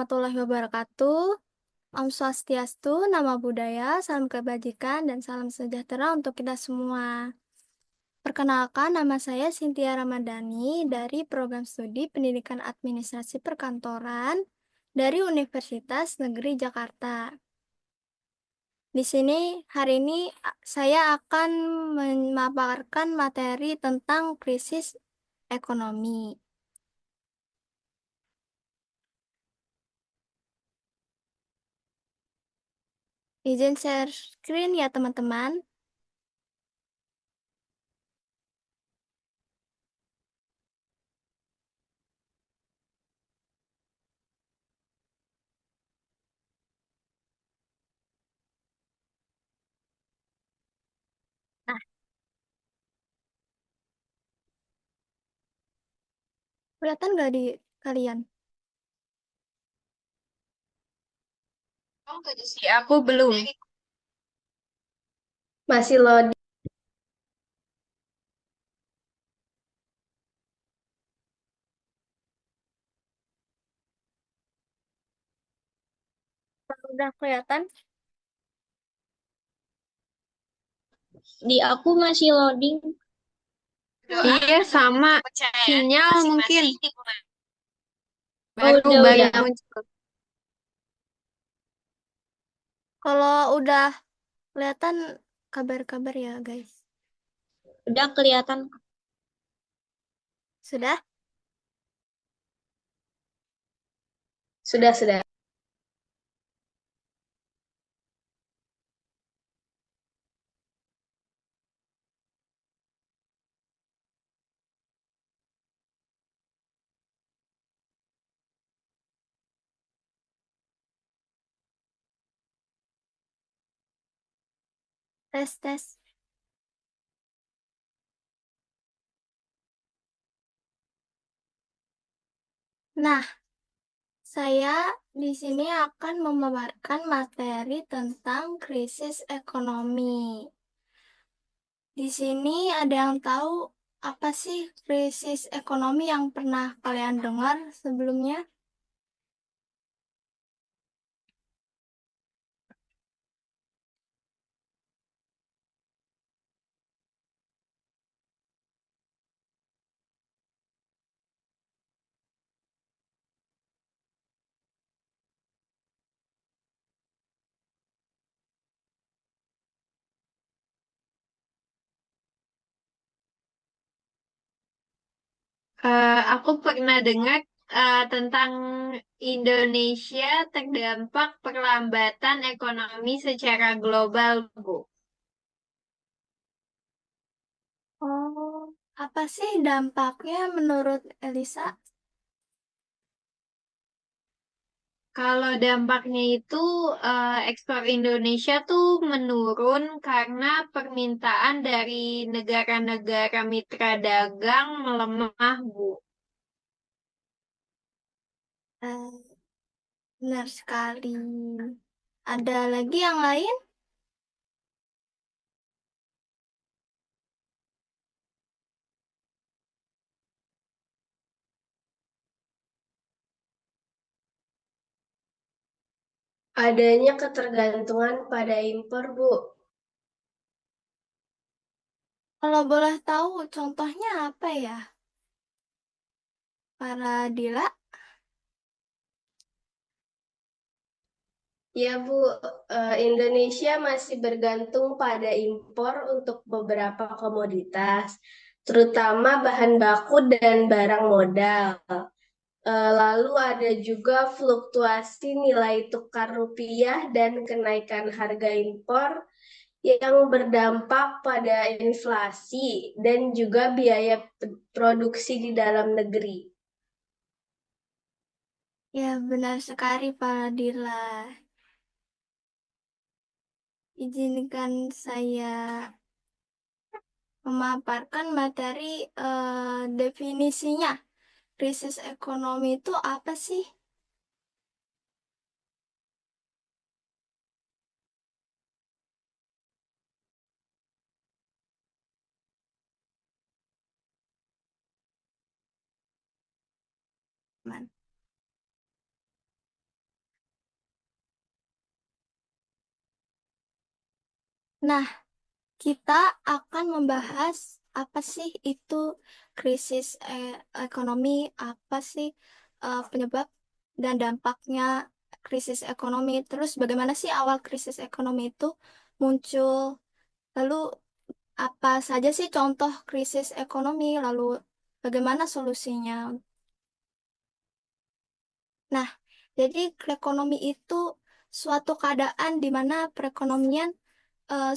warahmatullahi wabarakatuh. Om Swastiastu, Namo Buddhaya, salam kebajikan, dan salam sejahtera untuk kita semua. Perkenalkan, nama saya Cynthia Ramadhani dari Program Studi Pendidikan Administrasi Perkantoran dari Universitas Negeri Jakarta. Di sini, hari ini saya akan memaparkan materi tentang krisis ekonomi. Izin share screen ya, teman-teman. Nah, kelihatan nggak di kalian? Aku belum. Masih loading. Udah kelihatan? Di aku masih loading. Iya, sama. Sinyal mungkin Oh, baru baru udah. muncul. Kalau udah kelihatan, kabar-kabar ya, guys. Udah kelihatan. Sudah? Sudah, sudah. Tes, tes. Nah, saya di sini akan memaparkan materi tentang krisis ekonomi. Di sini ada yang tahu apa sih krisis ekonomi yang pernah kalian dengar sebelumnya? Aku pernah dengar tentang Indonesia terdampak perlambatan ekonomi secara global, Bu. Oh, apa sih dampaknya menurut Elisa? Kalau dampaknya itu ekspor Indonesia tuh menurun karena permintaan dari negara-negara mitra dagang melemah, Bu. Eh, Benar sekali. Ada lagi yang lain? Adanya ketergantungan pada impor, Bu. Kalau boleh tahu, contohnya apa ya, para Dila? Ya, Bu. Indonesia masih bergantung pada impor untuk beberapa komoditas, terutama bahan baku dan barang modal. Lalu ada juga fluktuasi nilai tukar rupiah dan kenaikan harga impor yang berdampak pada inflasi dan juga biaya produksi di dalam negeri. Ya, benar sekali, para Dila. Izinkan saya memaparkan materi definisinya. Krisis ekonomi itu apa sih? Man? Nah, kita akan membahas apa sih itu krisis ekonomi, apa sih penyebab dan dampaknya krisis ekonomi, terus bagaimana sih awal krisis ekonomi itu muncul, lalu apa saja sih contoh krisis ekonomi, lalu bagaimana solusinya. Nah, jadi ekonomi itu suatu keadaan di mana perekonomian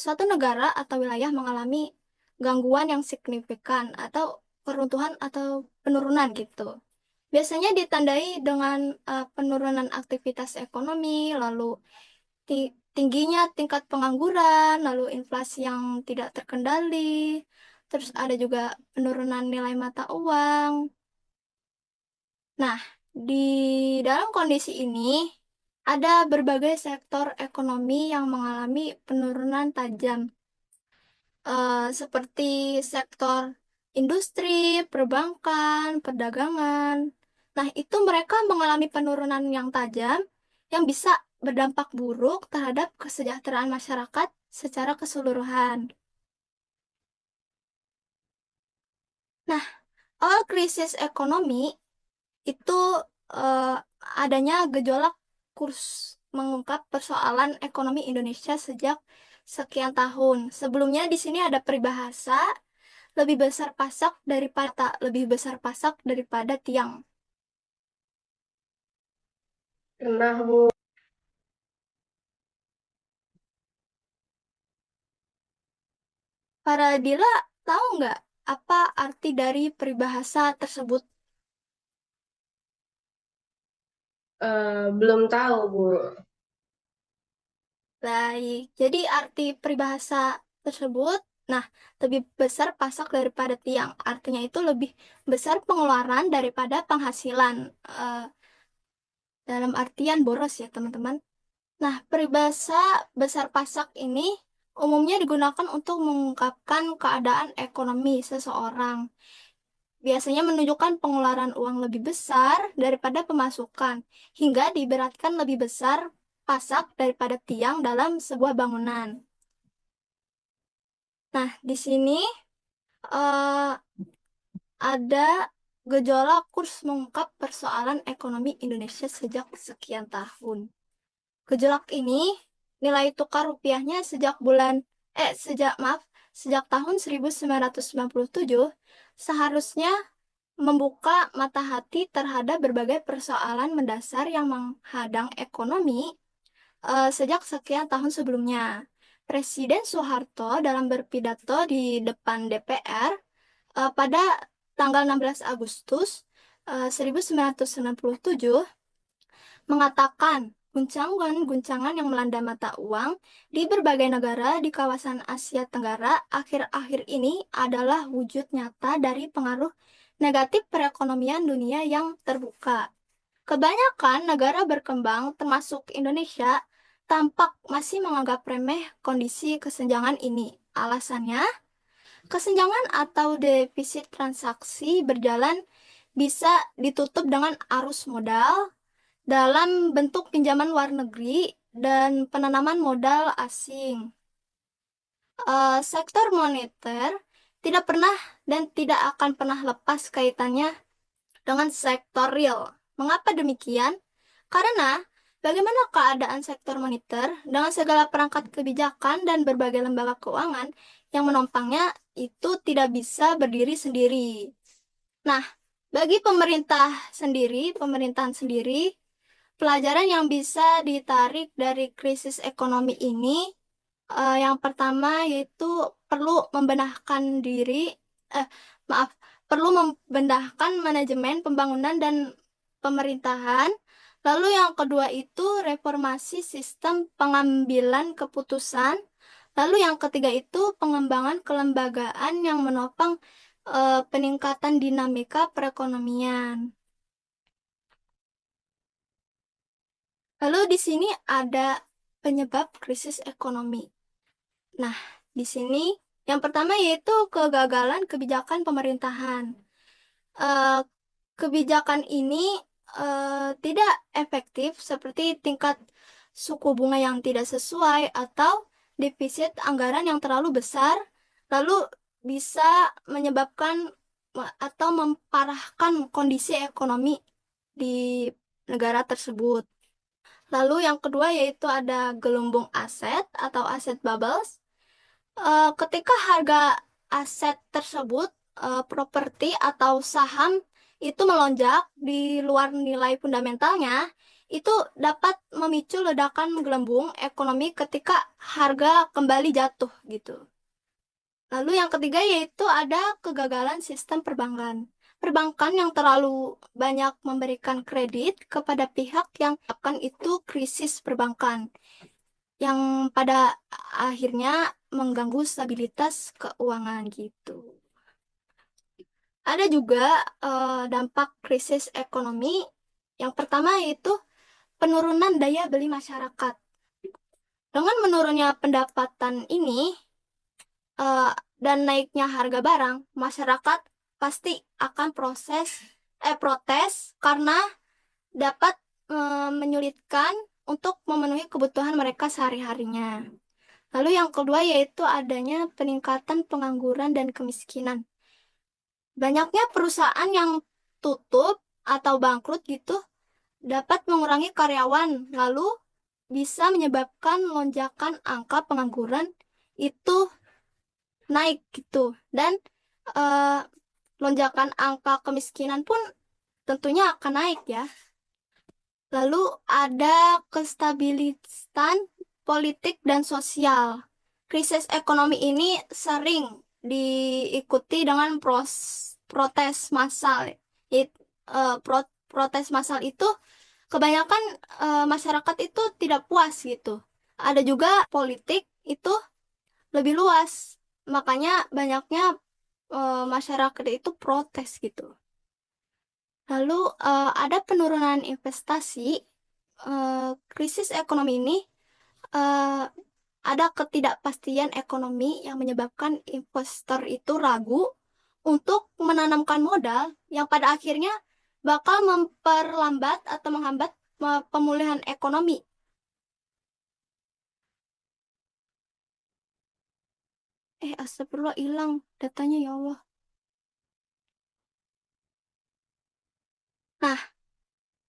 suatu negara atau wilayah mengalami gangguan yang signifikan atau keruntuhan atau penurunan gitu. Biasanya ditandai dengan penurunan aktivitas ekonomi, lalu tingginya tingkat pengangguran, lalu inflasi yang tidak terkendali, terus ada juga penurunan nilai mata uang. Nah, di dalam kondisi ini ada berbagai sektor ekonomi yang mengalami penurunan tajam seperti sektor industri, perbankan, perdagangan. Nah, itu mereka mengalami penurunan yang tajam yang bisa berdampak buruk terhadap kesejahteraan masyarakat secara keseluruhan. Nah, awal krisis ekonomi itu eh, adanya gejolak kurs mengungkap persoalan ekonomi Indonesia sejak sekian tahun. Sebelumnya di sini ada peribahasa lebih besar pasak daripada tiang. Pernah, Bu. Para Dila tahu nggak apa arti dari peribahasa tersebut? Belum tahu, Bu. Baik, jadi arti peribahasa tersebut, nah, lebih besar pasak daripada tiang. Artinya itu lebih besar pengeluaran daripada penghasilan. Eh, dalam artian boros ya, teman-teman. Nah, peribahasa besar pasak ini umumnya digunakan untuk mengungkapkan keadaan ekonomi seseorang. Biasanya menunjukkan pengeluaran uang lebih besar daripada pemasukan, hingga diibaratkan lebih besar pasak daripada tiang dalam sebuah bangunan. Nah, di sini eh, ada gejolak kurs mengungkap persoalan ekonomi Indonesia sejak sekian tahun. Gejolak ini nilai tukar rupiahnya sejak tahun 1997 seharusnya membuka mata hati terhadap berbagai persoalan mendasar yang menghadang ekonomi sejak sekian tahun sebelumnya. Presiden Soeharto dalam berpidato di depan DPR pada tanggal 16 Agustus 1997 mengatakan guncangan-guncangan yang melanda mata uang di berbagai negara di kawasan Asia Tenggara akhir-akhir ini adalah wujud nyata dari pengaruh negatif perekonomian dunia yang terbuka. Kebanyakan negara berkembang, termasuk Indonesia, tampak masih menganggap remeh kondisi kesenjangan ini. Alasannya, kesenjangan atau defisit transaksi berjalan bisa ditutup dengan arus modal dalam bentuk pinjaman luar negeri dan penanaman modal asing. Sektor moneter tidak pernah dan tidak akan pernah lepas kaitannya dengan sektor real. Mengapa demikian? Karena bagaimana keadaan sektor moneter dengan segala perangkat kebijakan dan berbagai lembaga keuangan yang menopangnya itu tidak bisa berdiri sendiri. Nah, bagi pemerintahan sendiri, pelajaran yang bisa ditarik dari krisis ekonomi ini, yang pertama yaitu perlu membenahkan diri, eh, maaf, perlu membenahkan manajemen pembangunan dan pemerintahan. Lalu yang kedua itu reformasi sistem pengambilan keputusan. Lalu yang ketiga itu pengembangan kelembagaan yang menopang peningkatan dinamika perekonomian. Lalu di sini ada penyebab krisis ekonomi. Nah, di sini yang pertama yaitu kegagalan kebijakan pemerintahan. Eh, kebijakan ini tidak efektif seperti tingkat suku bunga yang tidak sesuai atau defisit anggaran yang terlalu besar, lalu bisa menyebabkan atau memparahkan kondisi ekonomi di negara tersebut. Lalu yang kedua yaitu ada gelembung aset atau aset bubbles. Ketika harga aset tersebut, properti atau saham itu melonjak di luar nilai fundamentalnya, itu dapat memicu ledakan gelembung ekonomi ketika harga kembali jatuh gitu. Lalu yang ketiga yaitu ada kegagalan sistem perbankan. Perbankan yang terlalu banyak memberikan kredit kepada pihak yang akan itu krisis perbankan yang pada akhirnya mengganggu stabilitas keuangan gitu. Ada juga dampak krisis ekonomi. Yang pertama yaitu penurunan daya beli masyarakat. Dengan menurunnya pendapatan ini eh, dan naiknya harga barang, masyarakat pasti akan protes karena dapat menyulitkan untuk memenuhi kebutuhan mereka sehari-harinya. Lalu yang kedua yaitu adanya peningkatan pengangguran dan kemiskinan. Banyaknya perusahaan yang tutup atau bangkrut gitu dapat mengurangi karyawan, lalu bisa menyebabkan lonjakan angka pengangguran itu naik gitu. Dan eh, lonjakan angka kemiskinan pun tentunya akan naik ya. Lalu ada kestabilisan politik dan sosial. Krisis ekonomi ini sering diikuti dengan protes massal. Protes massal itu kebanyakan masyarakat itu tidak puas gitu. Ada juga politik itu lebih luas. Makanya banyaknya masyarakat itu protes gitu. Lalu ada penurunan investasi. Krisis ekonomi ini eh, ada ketidakpastian ekonomi yang menyebabkan investor itu ragu untuk menanamkan modal yang pada akhirnya bakal memperlambat atau menghambat pemulihan ekonomi. Astagfirullah hilang datanya ya Allah. Nah,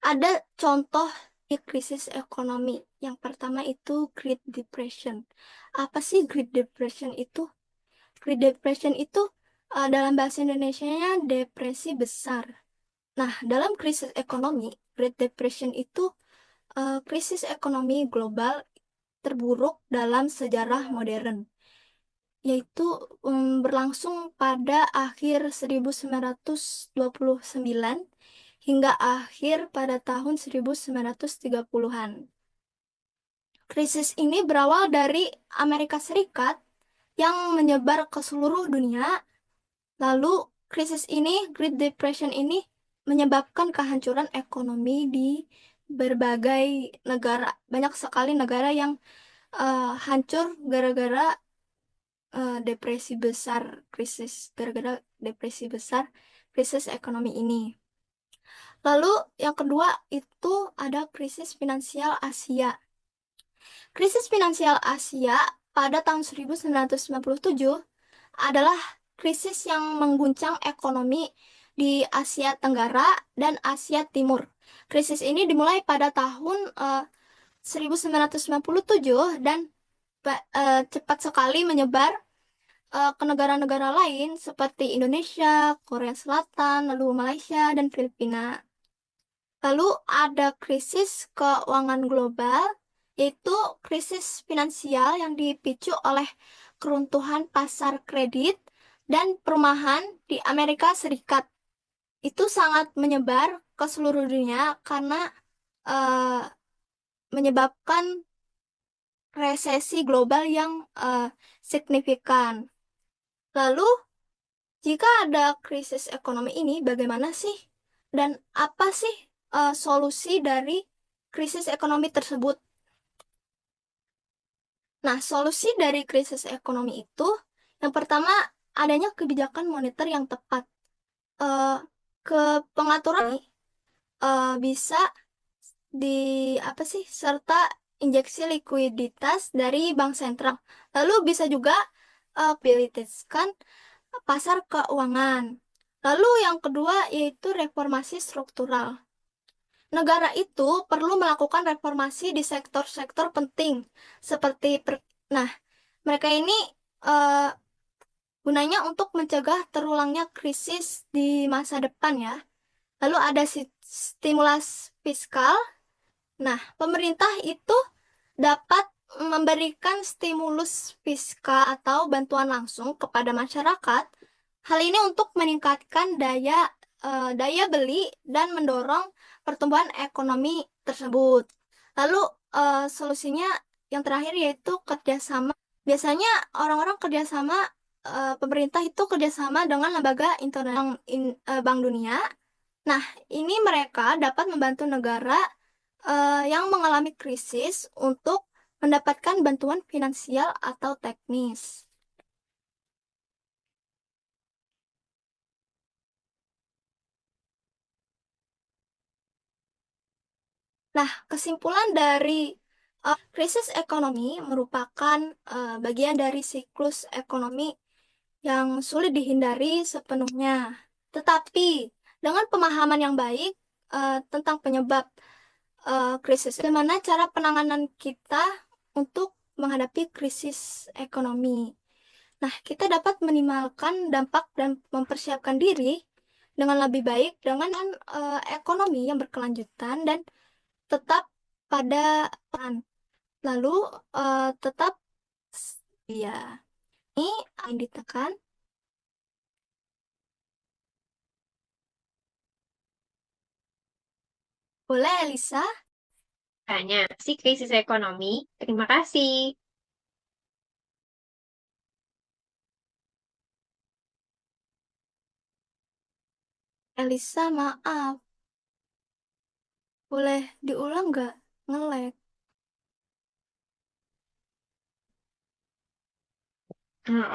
ada contoh di krisis ekonomi. Yang pertama itu Great Depression. Apa sih Great Depression itu? Great Depression itu dalam bahasa Indonesianya depresi besar. Nah, dalam krisis ekonomi, Great Depression itu krisis ekonomi global terburuk dalam sejarah modern, yaitu berlangsung pada akhir 1929 hingga akhir pada tahun 1930-an. Krisis ini berawal dari Amerika Serikat yang menyebar ke seluruh dunia. Lalu krisis ini, Great Depression ini menyebabkan kehancuran ekonomi di berbagai negara. Banyak sekali negara yang hancur gara-gara depresi besar, gara-gara depresi besar, krisis ekonomi ini. Lalu yang kedua itu ada krisis finansial Asia. Krisis finansial Asia pada tahun 1997 adalah krisis yang mengguncang ekonomi di Asia Tenggara dan Asia Timur. Krisis ini dimulai pada tahun 1997 dan cepat sekali menyebar ke negara-negara lain seperti Indonesia, Korea Selatan, lalu Malaysia, dan Filipina. Lalu ada krisis keuangan global, yaitu krisis finansial yang dipicu oleh keruntuhan pasar kredit dan perumahan di Amerika Serikat. Itu sangat menyebar ke seluruh dunia karena eh, menyebabkan resesi global yang signifikan. Lalu, jika ada krisis ekonomi ini, bagaimana sih? Dan apa sih solusi dari krisis ekonomi tersebut? Nah, solusi dari krisis ekonomi itu, yang pertama, adanya kebijakan moneter yang tepat. Eh, ke pengaturan ini bisa di apa sih? Serta injeksi likuiditas dari bank sentral. Lalu bisa juga abilitaskan pasar keuangan. Lalu yang kedua yaitu reformasi struktural. Negara itu perlu melakukan reformasi di sektor-sektor penting seperti nah, mereka ini eh, gunanya untuk mencegah terulangnya krisis di masa depan ya. Lalu ada stimulus fiskal. Nah, pemerintah itu dapat memberikan stimulus fiskal atau bantuan langsung kepada masyarakat. Hal ini untuk meningkatkan daya beli dan mendorong pertumbuhan ekonomi tersebut. Lalu solusinya yang terakhir yaitu kerjasama. Biasanya orang-orang kerjasama pemerintah itu kerjasama dengan lembaga internasional Bank Dunia. Nah, ini mereka dapat membantu negara yang mengalami krisis untuk mendapatkan bantuan finansial atau teknis. Nah, kesimpulan dari krisis ekonomi merupakan bagian dari siklus ekonomi yang sulit dihindari sepenuhnya. Tetapi, dengan pemahaman yang baik tentang penyebab krisis, bagaimana cara penanganan kita untuk menghadapi krisis ekonomi? Nah, kita dapat minimalkan dampak dan mempersiapkan diri dengan lebih baik dengan ekonomi yang berkelanjutan dan tetap pada peran. Lalu tetap ya, ini yang ditekan. Boleh, Elisa? Tanya si krisis ekonomi. Terima kasih. Elisa, maaf. Boleh diulang nggak? Nge-lag.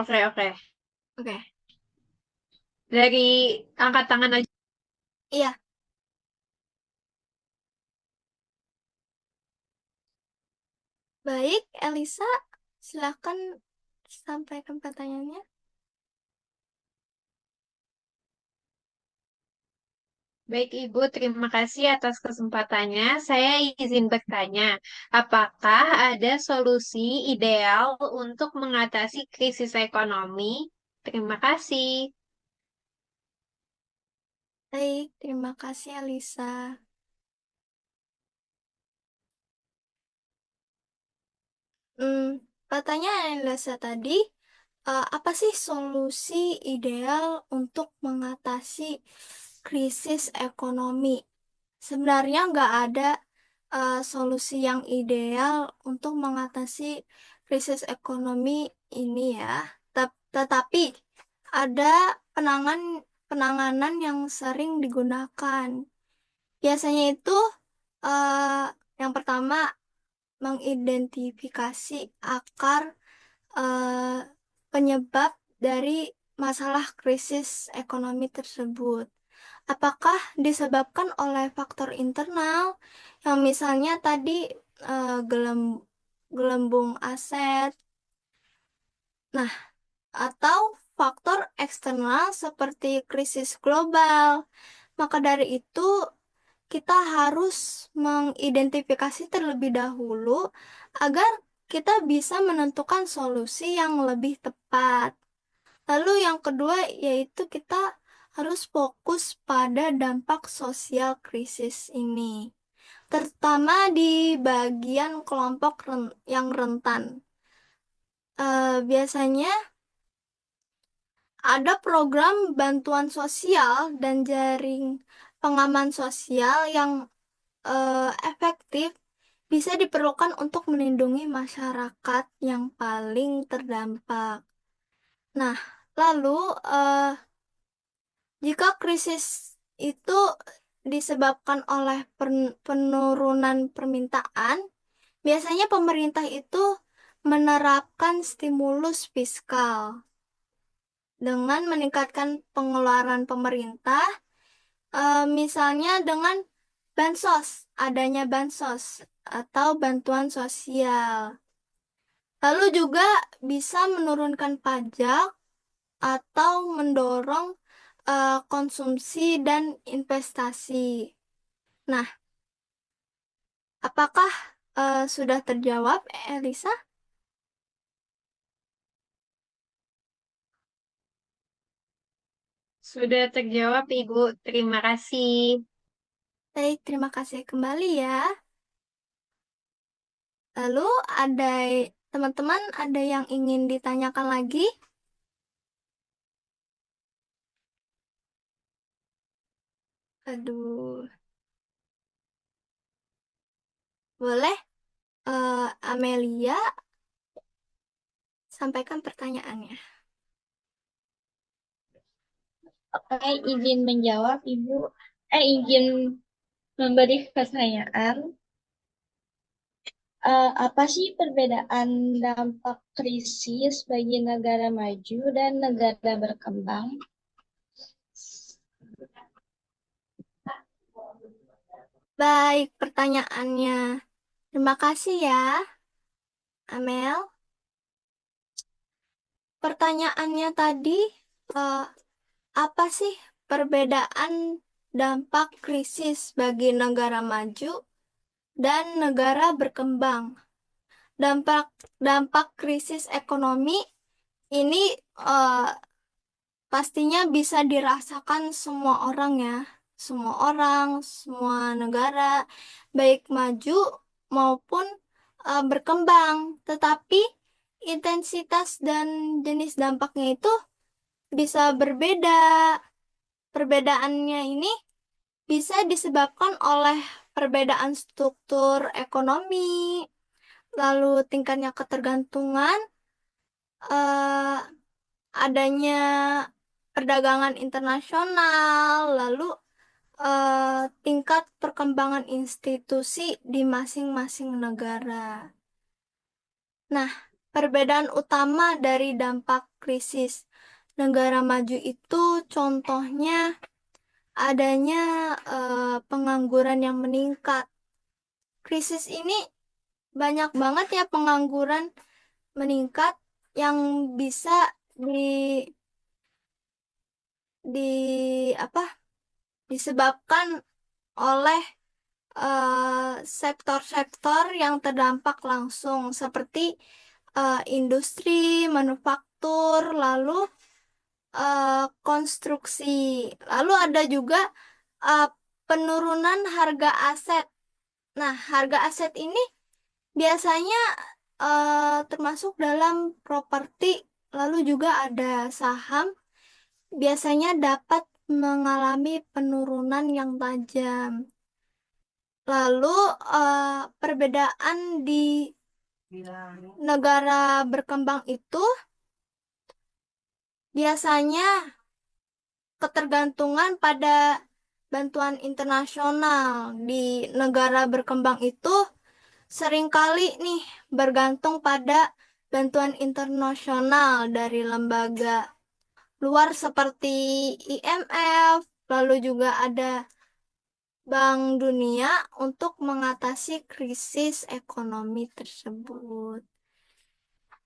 Oke, oke. Oke. Dari angkat tangan aja. Iya, baik, Elisa. Silakan sampaikan pertanyaannya. Baik, Ibu. Terima kasih atas kesempatannya. Saya izin bertanya, apakah ada solusi ideal untuk mengatasi krisis ekonomi? Terima kasih. Baik, terima kasih, Elisa. Hmm, pertanyaan Elisa tadi, apa sih solusi ideal untuk mengatasi krisis ekonomi? Sebenarnya nggak ada solusi yang ideal untuk mengatasi krisis ekonomi ini ya. Tetapi ada penangan penanganan yang sering digunakan. Biasanya itu eh, yang pertama mengidentifikasi akar eh, penyebab dari masalah krisis ekonomi tersebut. Apakah disebabkan oleh faktor internal yang misalnya tadi gelembung aset, nah, atau faktor eksternal seperti krisis global? Maka dari itu, kita harus mengidentifikasi terlebih dahulu agar kita bisa menentukan solusi yang lebih tepat. Lalu yang kedua yaitu kita harus fokus pada dampak sosial krisis ini, terutama di bagian kelompok yang rentan. Biasanya ada program bantuan sosial dan jaring pengaman sosial yang efektif bisa diperlukan untuk melindungi masyarakat yang paling terdampak. Nah, lalu eh, jika krisis itu disebabkan oleh penurunan permintaan, biasanya pemerintah itu menerapkan stimulus fiskal dengan meningkatkan pengeluaran pemerintah, misalnya dengan bansos, adanya bansos. atau bantuan sosial. Lalu juga bisa menurunkan pajak atau mendorong konsumsi dan investasi. Nah, apakah sudah terjawab, Elisa? Sudah terjawab, Ibu. Terima kasih. Baik, terima kasih kembali ya. Lalu ada teman-teman ada yang ingin ditanyakan lagi? Aduh, boleh Amelia sampaikan pertanyaannya. Oke, izin menjawab, Ibu. Izin memberi pertanyaan. Apa sih perbedaan dampak krisis bagi negara maju dan negara berkembang? Baik, pertanyaannya. Terima kasih ya, Amel. Pertanyaannya tadi, eh, apa sih perbedaan dampak krisis bagi negara maju dan negara berkembang? Dampak dampak krisis ekonomi ini eh, pastinya bisa dirasakan semua orang ya, semua orang, semua negara, baik maju maupun berkembang. Tetapi intensitas dan jenis dampaknya itu bisa berbeda. Perbedaannya ini bisa disebabkan oleh perbedaan struktur ekonomi, lalu tingkatnya ketergantungan, eh, adanya perdagangan internasional, lalu tingkat perkembangan institusi di masing-masing negara. Nah, perbedaan utama dari dampak krisis negara maju itu contohnya adanya pengangguran yang meningkat. Krisis ini banyak banget ya pengangguran meningkat yang bisa di di apa disebabkan oleh sektor-sektor yang terdampak langsung seperti industri, manufaktur, lalu konstruksi. Lalu ada juga eh, penurunan harga aset. Nah, harga aset ini biasanya termasuk dalam properti, lalu juga ada saham, biasanya dapat mengalami penurunan yang tajam. Lalu perbedaan di negara berkembang itu biasanya ketergantungan pada bantuan internasional. Di negara berkembang itu seringkali nih bergantung pada bantuan internasional dari lembaga luar seperti IMF, lalu juga ada Bank Dunia untuk mengatasi krisis ekonomi tersebut.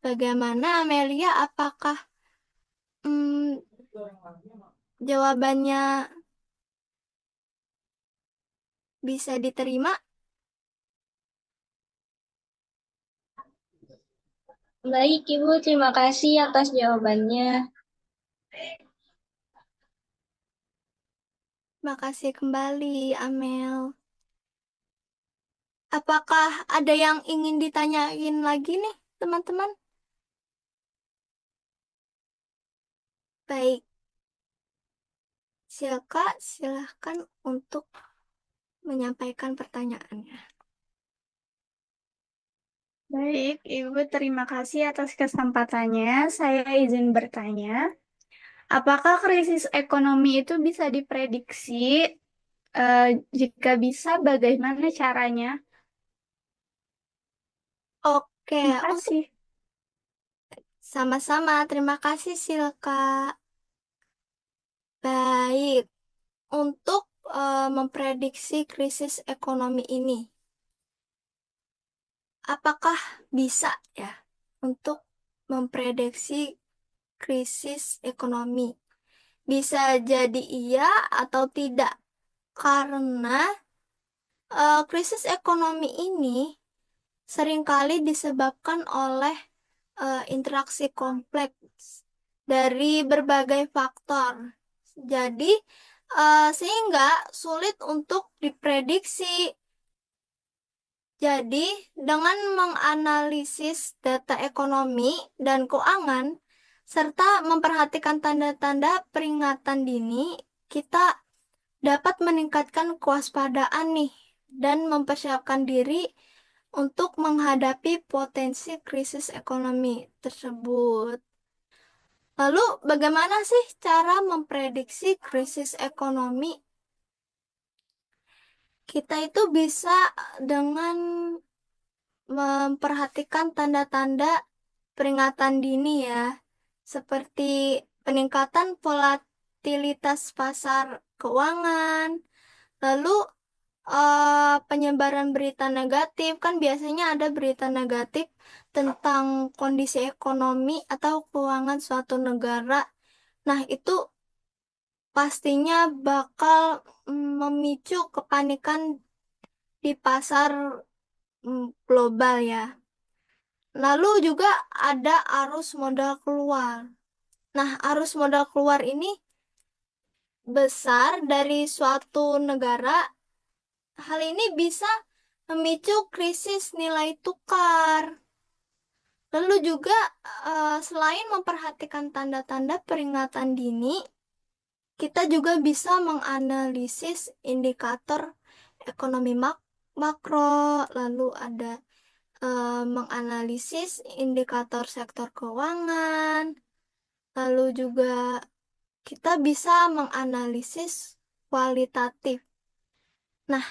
Bagaimana Amelia? Apakah hmm, jawabannya bisa diterima? Baik, Ibu. Terima kasih atas jawabannya. Makasih kembali, Amel. Apakah ada yang ingin ditanyain lagi nih, teman-teman? Baik, silahkan untuk menyampaikan pertanyaannya. Baik, Ibu, terima kasih atas kesempatannya. Saya izin bertanya, apakah krisis ekonomi itu bisa diprediksi? Eh, Jika bisa, bagaimana caranya? Oke, Terima untuk kasih. sama-sama, terima kasih Silka. Baik, untuk memprediksi krisis ekonomi ini. apakah bisa ya untuk memprediksi krisis ekonomi? Bisa jadi iya atau tidak, karena krisis ekonomi ini seringkali disebabkan oleh interaksi kompleks dari berbagai faktor. Jadi, sehingga sulit untuk diprediksi. Jadi, dengan menganalisis data ekonomi dan keuangan, serta memperhatikan tanda-tanda peringatan dini, kita dapat meningkatkan kewaspadaan nih, dan mempersiapkan diri untuk menghadapi potensi krisis ekonomi tersebut. Lalu, bagaimana sih cara memprediksi krisis ekonomi? Kita itu bisa dengan memperhatikan tanda-tanda peringatan dini ya, seperti peningkatan volatilitas pasar keuangan, lalu penyebaran berita negatif, kan biasanya ada berita negatif tentang kondisi ekonomi atau keuangan suatu negara. Nah, itu pastinya bakal memicu kepanikan di pasar global ya. Lalu juga ada arus modal keluar. Nah, arus modal keluar ini besar dari suatu negara. Hal ini bisa memicu krisis nilai tukar. Lalu juga selain memperhatikan tanda-tanda peringatan dini, kita juga bisa menganalisis indikator ekonomi makro, lalu ada menganalisis indikator sektor keuangan, lalu juga kita bisa menganalisis kualitatif. Nah,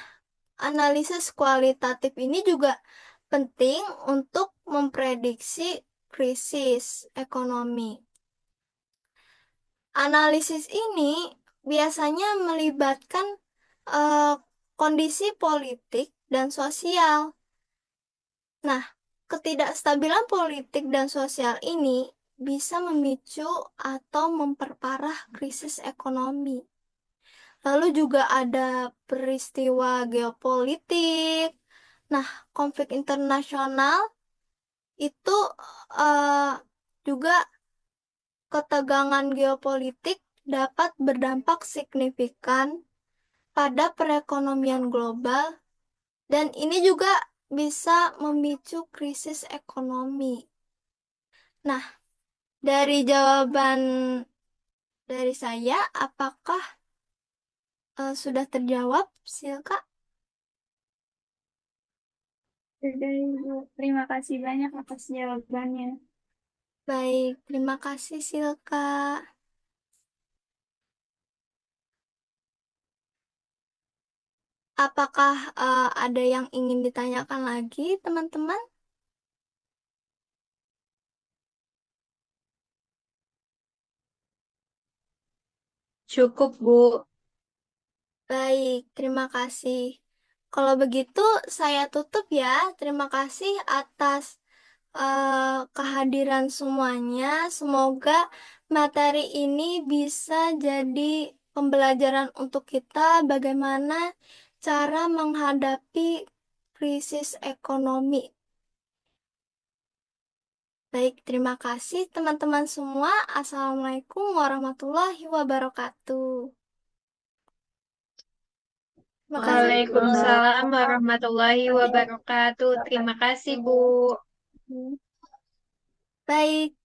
analisis kualitatif ini juga penting untuk memprediksi krisis ekonomi. Analisis ini biasanya melibatkan eh, kondisi politik dan sosial. Nah, ketidakstabilan politik dan sosial ini bisa memicu atau memperparah krisis ekonomi. Lalu juga ada peristiwa geopolitik. Nah, konflik internasional itu eh, juga ketegangan geopolitik dapat berdampak signifikan pada perekonomian global dan ini juga bisa memicu krisis ekonomi. Nah, dari jawaban dari saya, apakah sudah terjawab, Silka? Sudah, Ibu. Terima kasih banyak atas jawabannya. Baik, terima kasih Silka. Apakah ada yang ingin ditanyakan lagi, teman-teman? Cukup, Bu. Baik, terima kasih. Kalau begitu, saya tutup ya. Terima kasih atas kehadiran semuanya. Semoga materi ini bisa jadi pembelajaran untuk kita bagaimana cara menghadapi krisis ekonomi. Baik, terima kasih teman-teman semua. Assalamualaikum warahmatullahi wabarakatuh. Terima kasih. Waalaikumsalam warahmatullahi wabarakatuh. Terima kasih, Bu. Baik.